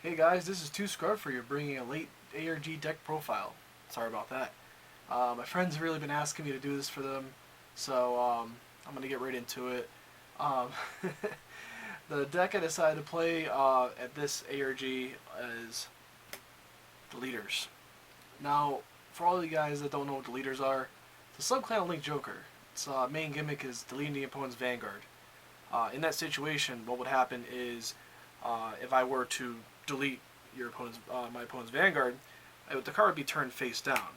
Hey guys, this is 2 Scrub for you bringing a late ARG deck profile. Sorry about that. My friends have really been asking me to do this for them, so I'm going to get right into it. Um, the deck I decided to play at this ARG is Deletors. Now, for all you guys that don't know what Deletors are, it's a subclan of Link Joker. Its main gimmick is deleting the opponent's Vanguard. In that situation, what would happen is if I were to delete my opponent's Vanguard, the card would be turned face down.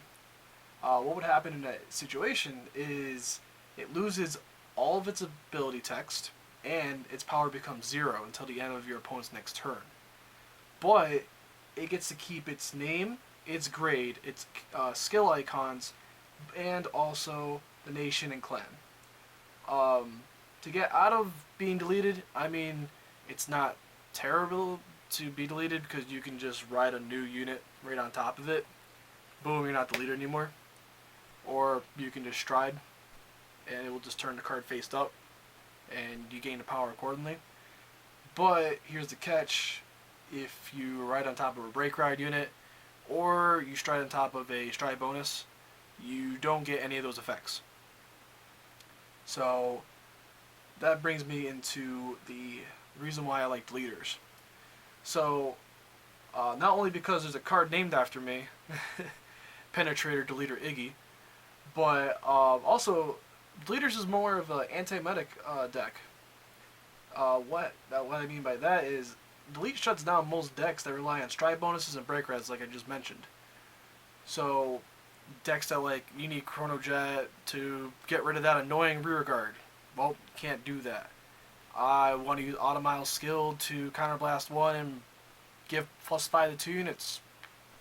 What would happen in that situation is it loses all of its ability text and its power becomes 0 until the end of your opponent's next turn. But it gets to keep its name, its grade, its skill icons, and also the nation and clan. To get out of being deleted, I mean, it's not terrible to be deleted because you can just write a new unit right on top of it. Boom, you're not deleted anymore. Or you can just stride and it will just turn the card face up and you gain the power accordingly. But here's the catch: if you ride on top of a break ride unit or you stride on top of a stride bonus, you don't get any of those effects. So that brings me into the reason why I like Deletors. So, not only because there's a card named after me, Penetrator Deletor Iggy, but also Deletors is more of an anti-medic deck. What I mean by that is Delete shuts down most decks that rely on stride bonuses and break reds, like I just mentioned. So decks that like you need Chrono Jet to get rid of that annoying rear guard, well, can't do that. I want to use Automile's skill to counterblast 1 and give +5 to 2 units.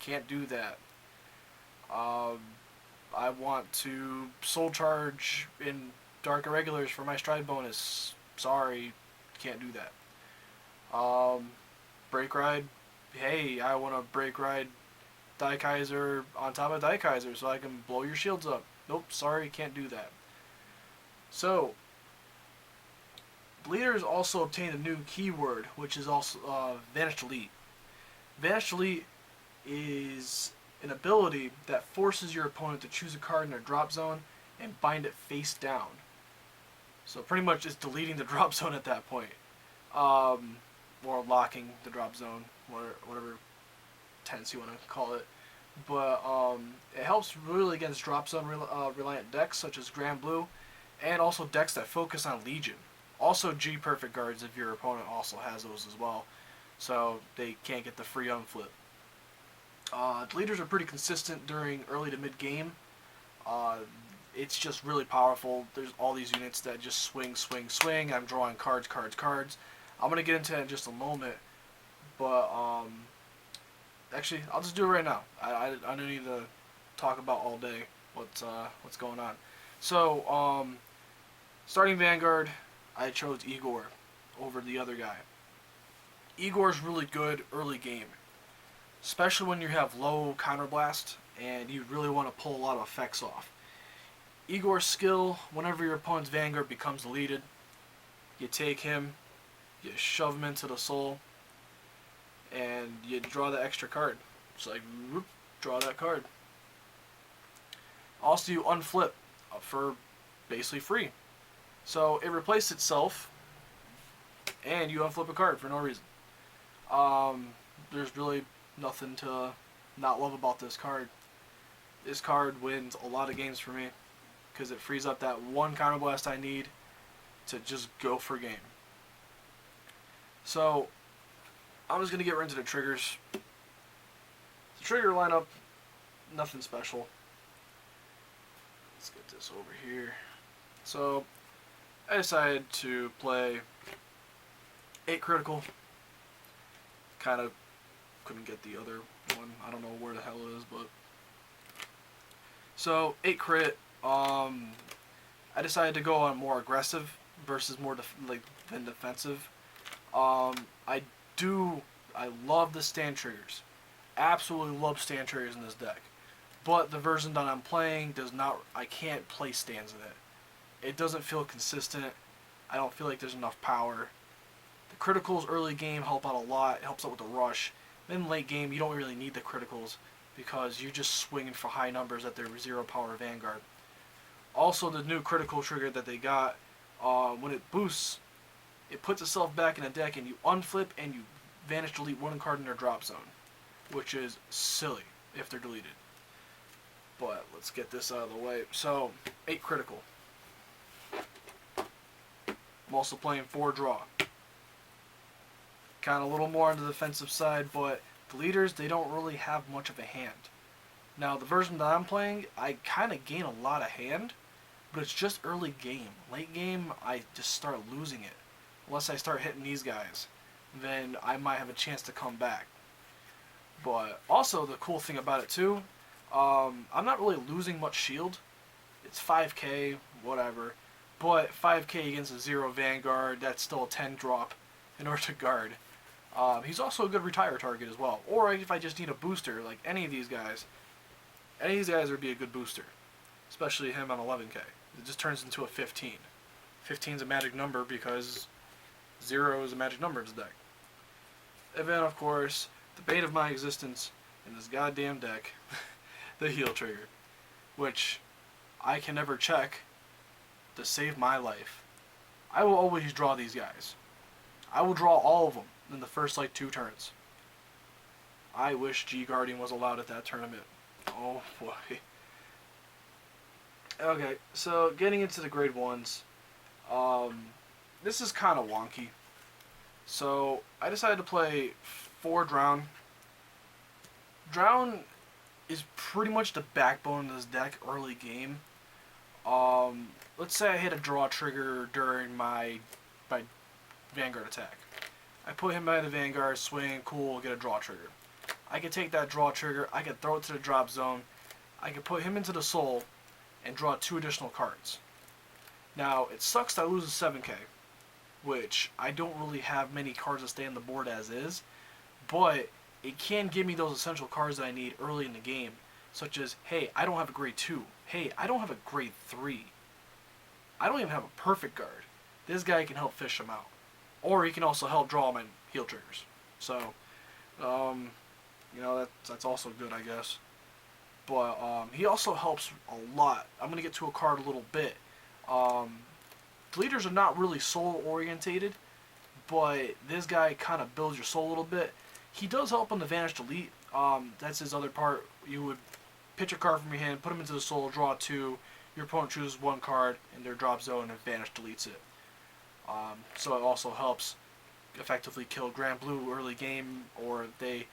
Can't do that. I want to soul charge in Dark Irregulars for my stride bonus. Sorry, can't do that. Break ride. Hey, I want to break ride Daikaiser on top of Daikaiser so I can blow your shields up. Nope, sorry, can't do that. So, Deletors also obtained a new keyword, which is also Vanished Elite. Vanished Elite is an ability that forces your opponent to choose a card in their drop zone and bind it face down. So pretty much it's deleting the drop zone at that point. Or locking the drop zone, whatever tense you want to call it. But it helps really against drop zone reliant decks such as Grand Blue, and also decks that focus on Legion. Also G perfect guards if your opponent also has those as well, so they can't get the free unflip. Deletors are pretty consistent during early to mid game. It's just really powerful. There's all these units that just swing. I'm drawing cards. I'm going to get into that in just a moment, but actually I'll just do it right now. I don't need to talk about all day what's going on. So starting Vanguard, I chose Igor over the other guy. Igor's really good early game, especially when you have low counterblast and you really want to pull a lot of effects off. Igor's skill, whenever your opponent's Vanguard becomes deleted, you take him, you shove him into the soul, and you draw the extra card. It's like, whoop, draw that card. Also, you unflip for basically free. So it replaced itself, and you unflip a card for no reason. There's really nothing to not love about this card. This card wins a lot of games for me because it frees up that one counterblast I need to just go for game. So I'm just going to get right into the triggers. The trigger lineup, nothing special. Let's get this over here. So I decided to play 8 critical. Kind of couldn't get the other one. I don't know where the hell it is, but so 8 crit. I decided to go on more aggressive versus more than defensive. I love the stand triggers. Absolutely love stand triggers in this deck. But the version that I'm playing does not. I can't play stands in it. It doesn't feel consistent. I don't feel like there's enough power. The criticals early game help out a lot. It helps out with the rush. In late game, you don't really need the criticals because you're just swinging for high numbers at their 0 power Vanguard. Also, the new critical trigger that they got, when it boosts, it puts itself back in a deck and you unflip and you vanish delete one card in their drop zone, which is silly if they're deleted. But let's get this out of the way. So, 8 critical. I'm also playing 4 draw. Kind of a little more on the defensive side, but the leaders, they don't really have much of a hand. Now, the version that I'm playing, I kind of gain a lot of hand, but it's just early game. Late game, I just start losing it. Unless I start hitting these guys, then I might have a chance to come back. But also, the cool thing about it too, I'm not really losing much shield. It's 5k, whatever. But 5k against a 0 Vanguard, that's still a 10 drop in order to guard. He's also a good retire target as well. Or if I just need a booster, like any of these guys would be a good booster. Especially him on 11k. It just turns into a 15. 15 is a magic number because 0 is a magic number in this deck. And then, of course, the bane of my existence in this goddamn deck, the heal trigger, which I can never check to save my life. I will always draw these guys. I will draw all of them in the first, 2 turns. I wish G-Guardian was allowed at that tournament. Oh, boy. Okay, so getting into the grade 1s. This is kind of wonky. So, I decided to play 4 Drown. Drown is pretty much the backbone of this deck early game. Let's say I hit a draw trigger during my Vanguard attack. I put him by the Vanguard, swing, cool, get a draw trigger. I could take that draw trigger, I could throw it to the drop zone, I could put him into the soul, and draw 2 additional cards. Now, it sucks that I lose a 7k, which I don't really have many cards to stay on the board as is, but it can give me those essential cards that I need early in the game, such as, hey, I don't have a grade 2. Hey, I don't have a grade 3. I don't even have a perfect guard. This guy can help fish him out. Or he can also help draw my heal triggers. So, that's also good, I guess. But he also helps a lot. I'm going to get to a card a little bit. Deletors are not really soul orientated, but this guy kind of builds your soul a little bit. He does help on the vanish delete. That's his other part. You would pitch a card from your hand, put him into the soul, draw 2. Your opponent chooses 1 card in their drop zone and vanish deletes it. So it also helps effectively kill Grand Blue early game, or they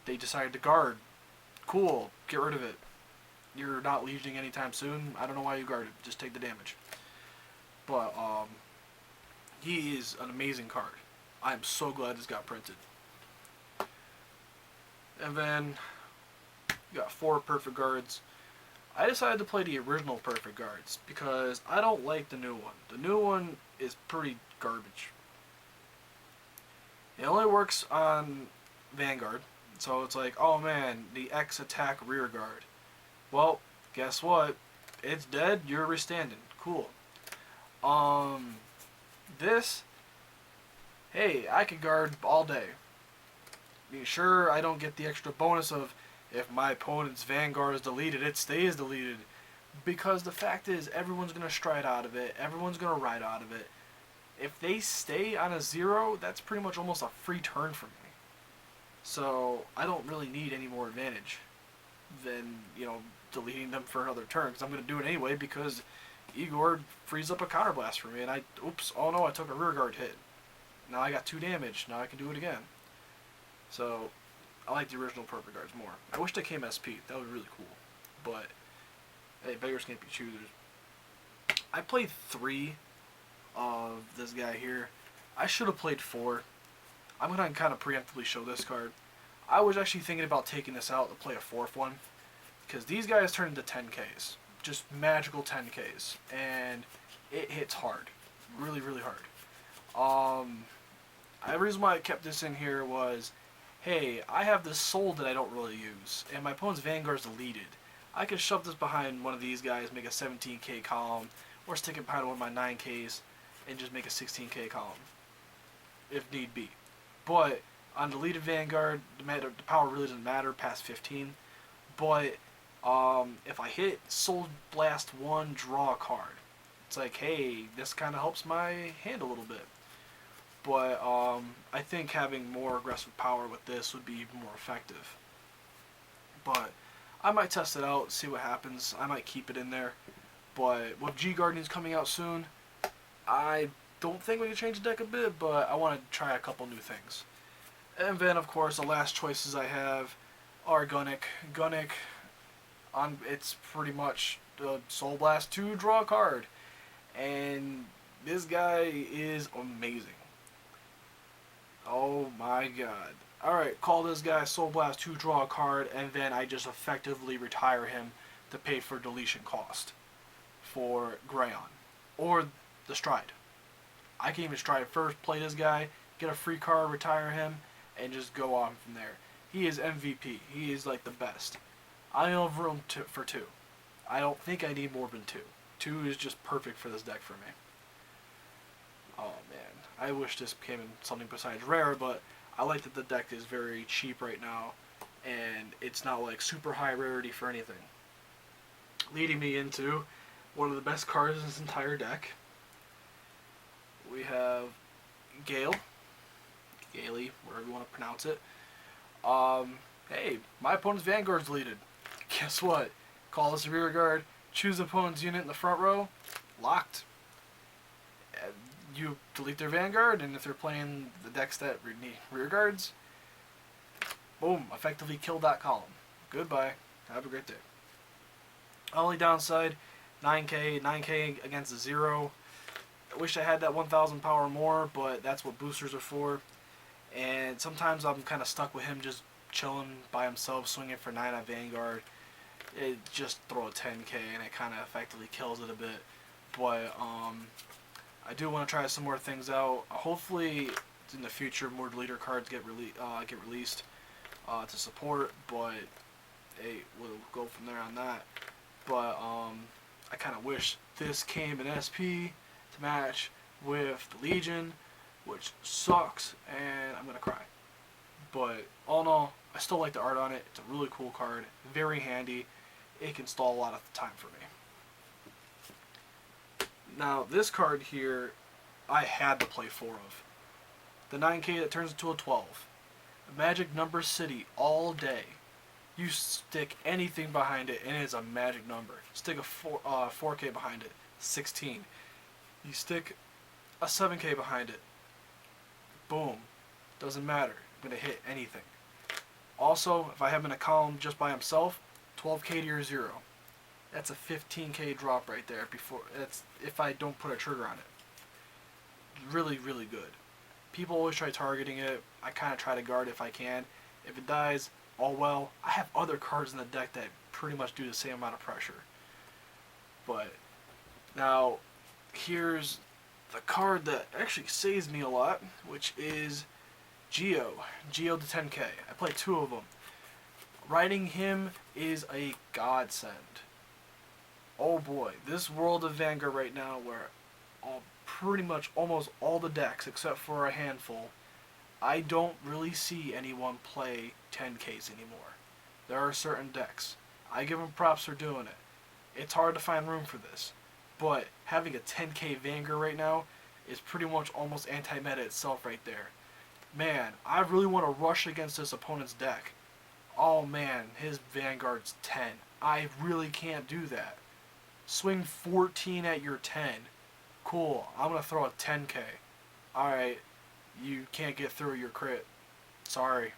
decided to guard. Cool, get rid of it. You're not legioning anytime soon. I don't know why you guarded. Just take the damage. But he is an amazing card. I am so glad this got printed. And then you got 4 perfect guards. I decided to play the original perfect guards because I don't like the new one. The new one is pretty garbage. It only works on Vanguard, so it's like, oh man, the X attack rear guard. Well, guess what? It's dead, you're restanding. Cool. This, hey, I could guard all day. Be sure I don't get the extra bonus of if my opponent's Vanguard is deleted, it stays deleted. Because the fact is, everyone's going to stride out of it. Everyone's going to ride out of it. If they stay on a 0, that's pretty much almost a free turn for me. So, I don't really need any more advantage than, deleting them for another turn. Because I'm going to do it anyway because Igor frees up a counterblast for me. And oh no, I took a rear guard hit. Now I got 2 damage. Now I can do it again. So, I like the original perfect guards more. I wish they came SP. That would be really cool. But, hey, beggars can't be choosers. I played 3 of this guy here. I should have played 4. I'm going to kind of preemptively show this card. I was actually thinking about taking this out to play a 4th one. Because these guys turn into 10Ks. Just magical 10Ks. And it hits hard. Really, really hard. The reason why I kept this in here was, hey, I have this soul that I don't really use, and my opponent's Vanguard's deleted. I could shove this behind one of these guys, make a 17k column, or stick it behind one of my 9ks, and just make a 16k column, if need be. But On deleted Vanguard, the power really doesn't matter past 15. But if I hit Soul Blast 1, draw a card. It's like, hey, this kind of helps my hand a little bit. But I think having more aggressive power with this would be more effective. But I might test it out, see what happens. I might keep it in there. But with G Guardians coming out soon, I don't think we can change the deck a bit, but I want to try a couple new things. And then, of course, the last choices I have are Gunec. Gunec, it's pretty much Soul Blast 2, draw a card. And this guy is amazing. Oh my god. Alright, call this guy Soul Blast 2, draw a card, and then I just effectively retire him to pay for deletion cost for Greion. Or the Stride. I can even Stride first, play this guy, get a free card, retire him, and just go on from there. He is MVP. He is like the best. I don't have room for 2. I don't think I need more than 2. 2 is just perfect for this deck for me. Oh man, I wish this came in something besides rare, but I like that the deck is very cheap right now, and it's not like super high rarity for anything. Leading me into one of the best cards in this entire deck. We have Gaele, whatever you want to pronounce it. Hey, my opponent's Vanguard's deleted. Guess what? Call this a rear guard, choose the opponent's unit in the front row, locked. You delete their Vanguard, and if they're playing the decks that need rear guards, boom, effectively kill that column. Goodbye. Have a great day. Only downside, 9k against a 0. I wish I had that 1000 power more, but that's what boosters are for. And sometimes I'm kind of stuck with him just chilling by himself, swinging for 9 on Vanguard. It just throw a 10k, and it kind of effectively kills it a bit. But I do want to try some more things out. Hopefully, in the future, more deleter cards get released to support. But hey, we'll go from there on that. But I kind of wish this came in SP to match with the Legion, which sucks, and I'm gonna cry. But all in all, I still like the art on it. It's a really cool card, very handy. It can stall a lot of time for me. Now, this card here, I had to play 4 of. The 9k that turns into a 12. A magic number city all day. You stick anything behind it, and it's a magic number. Stick a 4k behind it, 16. You stick a 7k behind it, boom. Doesn't matter. I'm going to hit anything. Also, if I have him in a column just by himself, 12k to your 0. That's a 15k drop right there. That's if I don't put a trigger on it. Really, really good. People always try targeting it. I kind of try to guard it if I can. If it dies, all well. I have other cards in the deck that pretty much do the same amount of pressure. But now, here's the card that actually saves me a lot, which is Geo to 10k. I play 2 of them. Riding him is a godsend. Oh boy, this world of Vanguard right now, where pretty much almost all the decks, except for a handful, I don't really see anyone play 10Ks anymore. There are certain decks. I give them props for doing it. It's hard to find room for this. But having a 10k Vanguard right now is pretty much almost anti-meta itself right there. Man, I really want to rush against this opponent's deck. Oh man, his Vanguard's 10. I really can't do that. Swing 14 at your 10. Cool, I'm going to throw a 10k. Alright, you can't get through your crit. Sorry.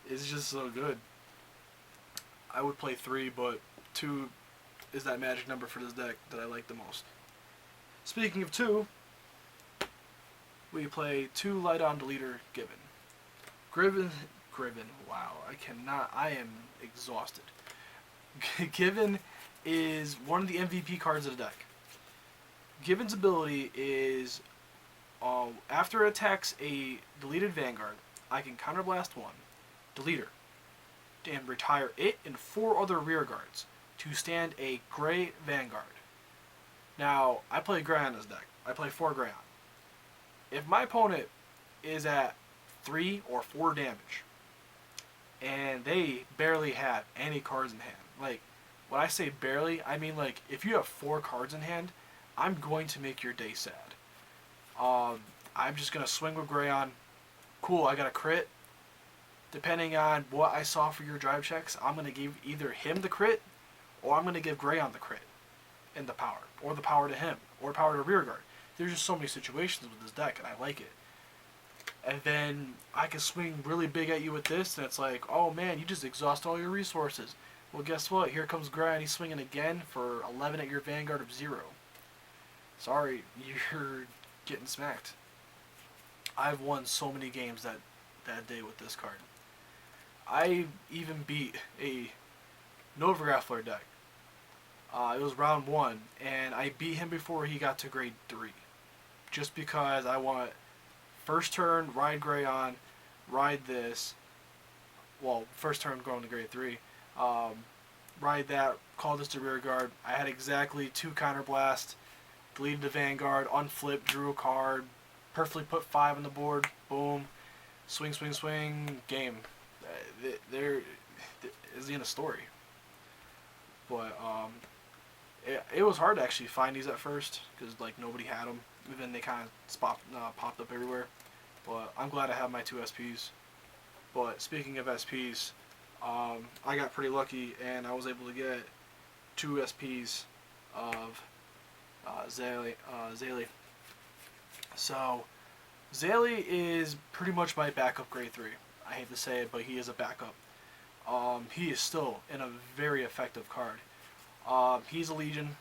It's just so good. I would play 3, but 2 is that magic number for this deck that I like the most. Speaking of 2, we play 2 Light on Deletor Given. Wow, I am exhausted. Given is one of the MVP cards of the deck. Given's ability is, after it attacks a deleted Vanguard, I can counterblast 1, Deletor, and retire it and 4 other rear guards to stand a gray Vanguard. Now, I play gray on this deck. I play 4 gray on. If my opponent is at 3 or 4 damage. And they barely have any cards in hand. Like, when I say barely, I mean like, if you have 4 cards in hand, I'm going to make your day sad. I'm just going to swing with Greion. Cool, I got a crit. Depending on what I saw for your drive checks, I'm going to give either him the crit, or I'm going to give Greion the crit and the power. Or the power to him, or power to rearguard. There's just so many situations with this deck, and I like it. And then I can swing really big at you with this, and it's like, oh man, you just exhaust all your resources. Well, guess what? Here comes Greion. He's swinging again for 11 at your Vanguard of 0. Sorry, you're getting smacked. I've won so many games that day with this card. I even beat a Nova Grappler deck. It was round 1, and I beat him before he got to grade 3. Just because I want first turn, ride Greion, ride this. Well, first turn going to grade 3. Ride that, call this to rear guard. I had exactly 2 counterblast, deleted the Vanguard, unflipped, drew a card, perfectly put 5 on the board, boom, swing, swing, swing, game. There is the end of story. But it was hard to actually find these at first, because like nobody had them. And then they kind of popped up everywhere. But I'm glad I have my 2 SPs. But speaking of SPs, I got pretty lucky, and I was able to get 2 SPs of Zaele. So Zaele is pretty much my backup grade 3. I hate to say it, but he is a backup. He is still in a very effective card. He's a Legion,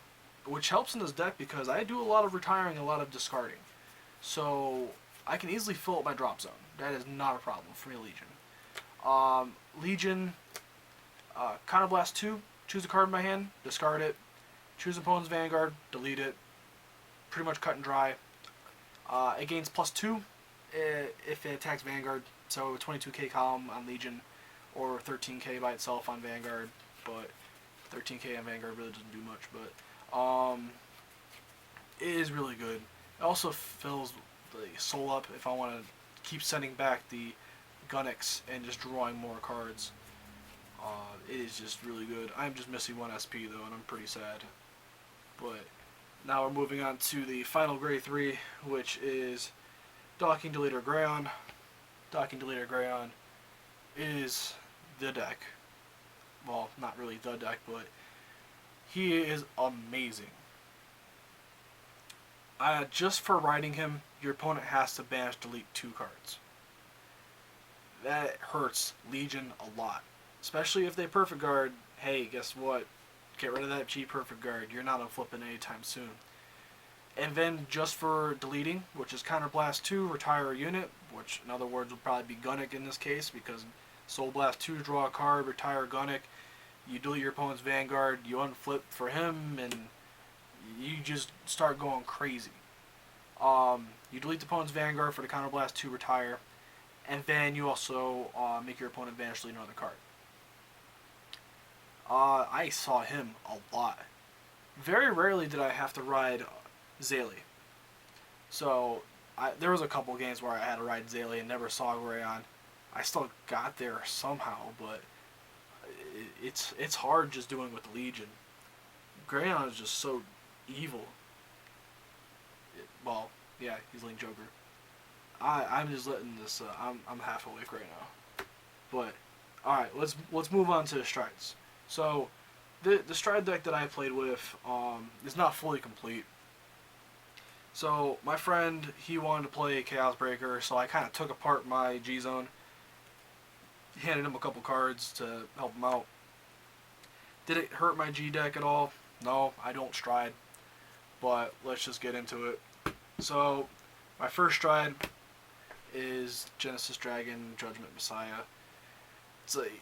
which helps in this deck because I do a lot of retiring and a lot of discarding. So I can easily fill up my drop zone. That is not a problem for me, Legion. Legion, Counterblast 2, choose a card in my hand, discard it, choose opponent's Vanguard, delete it. Pretty much cut and dry. It gains +2 if it attacks Vanguard, so 22k column on Legion, or 13k by itself on Vanguard, but 13k on Vanguard really doesn't do much, but it is really good. It also fills the soul up if I want to keep sending back the Gunecs and just drawing more cards. It is just really good. I'm just missing 1 SP though, and I'm pretty sad. But now we're moving on to the final grade 3, which is Docking Deletor Greion. Docking Deletor Greion is the deck. Well, not really the deck, but he is amazing. Just for riding him, your opponent has to banish delete 2 cards. That hurts Legion a lot. Especially if they perfect guard. Hey, guess what? Get rid of that cheap perfect guard. You're not unflipping anytime soon. And then just for deleting, which is Counterblast 2, retire a unit, which in other words would probably be Gunec in this case, because Soul Blast 2, draw a card, retire Gunec, you delete your opponent's Vanguard, you unflip for him, and you just start going crazy. You delete the opponent's Vanguard for the Counterblast 2, retire, and then you also make your opponent vanish delete another card. I saw him a lot. Very rarely did I have to ride Zaele. So there was a couple games where I had to ride Zaele and never saw Greion. I still got there somehow, but it's hard just doing with the Legion. Greion is just so evil. Well, yeah, he's Link Joker. I'm just letting this. I'm half awake right now. But all right, let's move on to the strides. So the stride deck that I played with is not fully complete. So my friend, he wanted to play Chaos Breaker, so I kind of took apart my G-Zone, handed him a couple cards to help him out. Did it hurt my G-Deck at all? No, I don't stride, but let's just get into it. So my first stride is Genesis Dragon, Judgement Messiah. It's like,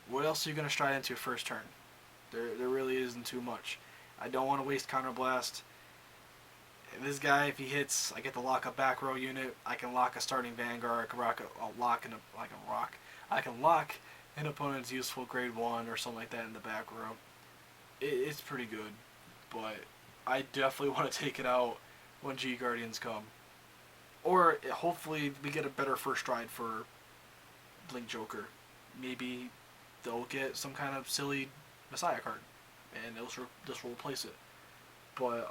what else are you going to stride into your first turn? There really isn't too much. I don't want to waste Counterblast. This guy, if he hits, I get to lock a back row unit. I can lock a starting Vanguard. I can lock an opponent's useful grade 1 or something like that in the back row. It's pretty good, but I definitely want to take it out when G Guardians come. Or hopefully we get a better first stride for Link Joker. Maybe they'll get some kind of silly Messiah card, and this will replace it. But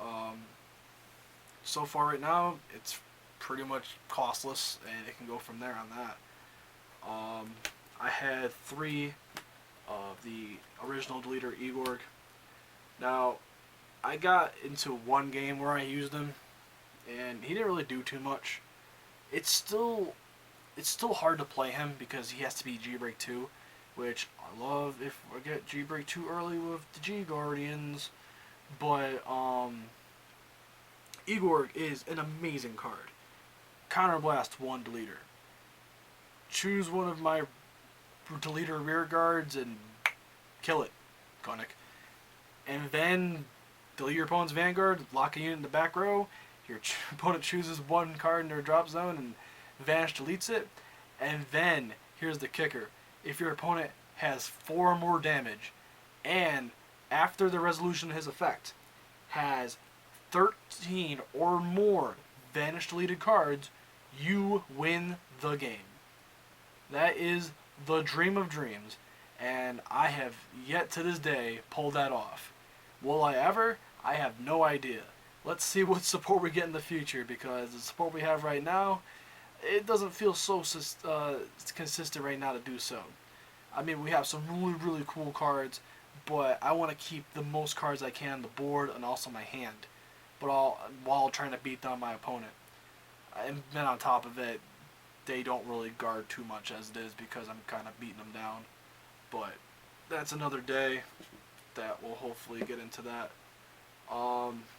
so far right now, it's pretty much costless, and it can go from there on that. I had 3 of the original Deletor Egorg. Now, I got into one game where I used him, and he didn't really do too much. It's still hard to play him because he has to be G-Break 2, which I love if I get G-Break 2 early with the G-Guardians. But Igor is an amazing card. Counterblast 1 Deletor. Choose one of my Deletor rear guards and kill it, Gunec. And then delete your opponent's Vanguard, lock a unit in the back row. Your opponent chooses 1 card in their drop zone and Vanish deletes it. And then, here's the kicker. If your opponent has 4 more damage, and after the resolution of his effect, has 13 or more Vanish deleted cards, you win the game. That is the dream of dreams, and I have yet to this day pulled that off. Will I ever? I have no idea. Let's see what support we get in the future, because the support we have right now, it doesn't feel so consistent right now to do so. I mean, we have some really, really cool cards, but I want to keep the most cards I can on the board and also my hand, but while trying to beat down my opponent. And then on top of it, they don't really guard too much as it is because I'm kind of beating them down. But that's another day that we'll hopefully get into that.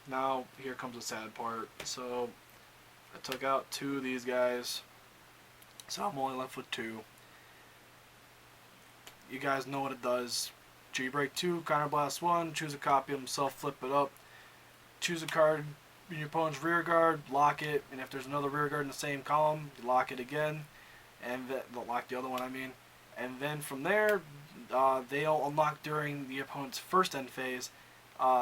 Now, here comes the sad part. So, I took out 2 of these guys, so I'm only left with 2. You guys know what it does. G-Break 2, Counterblast 1, choose a copy of himself, flip it up, choose a card in your opponent's rear guard, lock it, and if there's another rear guard in the same column, you lock it again, and lock the other one, I mean. And then from there, they'll unlock during the opponent's first end phase.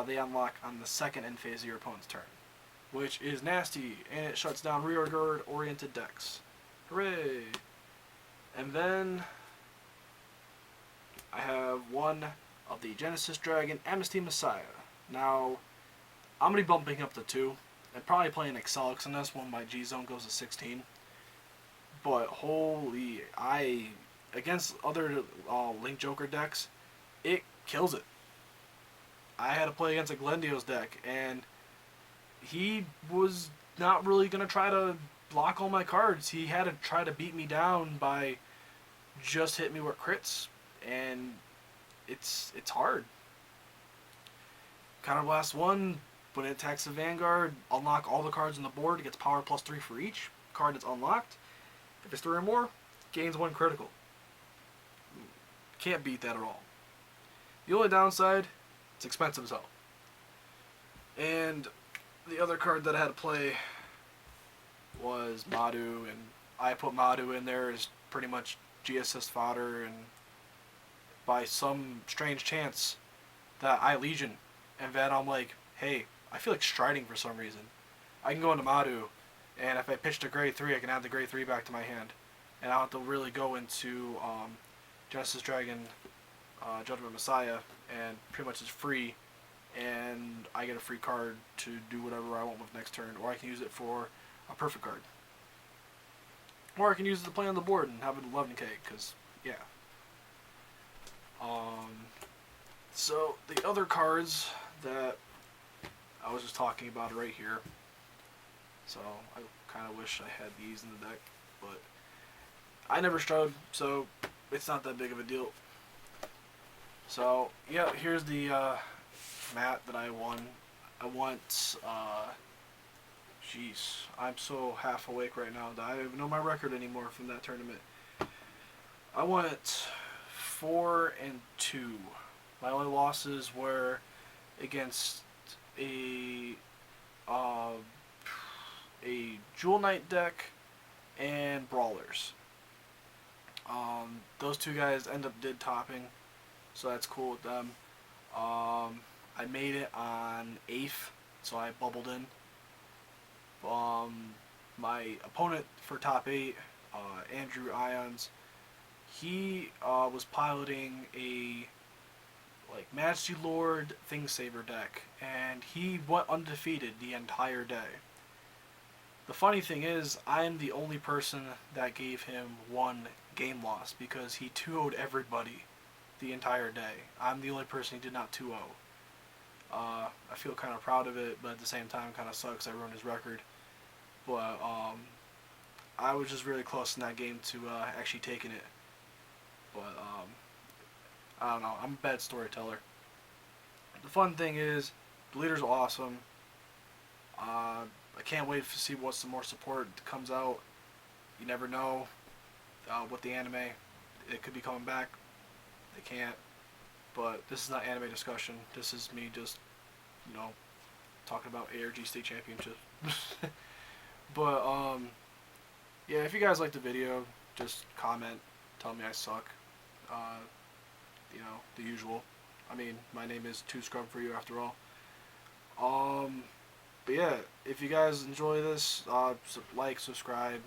They unlock on the second end phase of your opponent's turn, which is nasty, and it shuts down rear guard oriented decks. Hooray! And then I have 1 of the Genesis Dragon Amesty Messiah. Now, I'm going to be bumping up to 2. I'm probably playing Excelix in this when my G zone goes to 16. But holy, against other Link Joker decks, it kills it. I had to play against a Glendio's deck, and he was not really going to try to block all my cards. He had to try to beat me down by just hit me with crits, and it's hard. Counterblast 1, when it attacks the Vanguard, unlock all the cards on the board. It gets power +3 for each card that's unlocked. If it's 3 or more, gains 1 critical. Can't beat that at all. The only downside, it's expensive as hell. And the other card that I had to play was Madew, and I put Madew in there as pretty much G-assist fodder, and by some strange chance that I Legion, and then I'm like, hey, I feel like striding for some reason. I can go into Madew, and if I pitch to grade 3, I can add the grade 3 back to my hand. And I don't have to really go into Genesis Dragon Judgement Messiah, and pretty much it's free, and I get a free card to do whatever I want with next turn, or I can use it for a perfect card. Or I can use it to play on the board and have it 11k, because, yeah. So, the other cards that I was just talking about right here. So, I kind of wish I had these in the deck, but I never strode, so it's not that big of a deal. So, yeah, here's the mat that I won. I want, jeez, I'm so half awake right now that I don't even know my record anymore from that tournament. I went 4-2. My only losses were against a Jewel Knight deck and Brawlers. Those 2 guys did topping, so that's cool with them. I made it on 8th, so I bubbled in. My opponent for top 8, Andrew Ions, he was piloting a like Majesty Lord Thingsaver deck, and he went undefeated the entire day. The funny thing is, I am the only person that gave him one game loss because he 2-0'd everybody the entire day. I'm the only person he did not 2-0. I feel kind of proud of it, but at the same time, it kind of sucks. I ruined his record. But I was just really close in that game to actually taking it. But I don't know. I'm a bad storyteller. The fun thing is, Deletors are awesome. I can't wait to see what some more support comes out. You never know with the anime. It could be coming back. They can't. But this is not anime discussion. This is me just, talking about ARG state championship. But yeah, if you guys like the video, just comment, tell me I suck. The usual. I mean, my name is 2Scrub for you after all. But yeah, if you guys enjoy this, like, subscribe,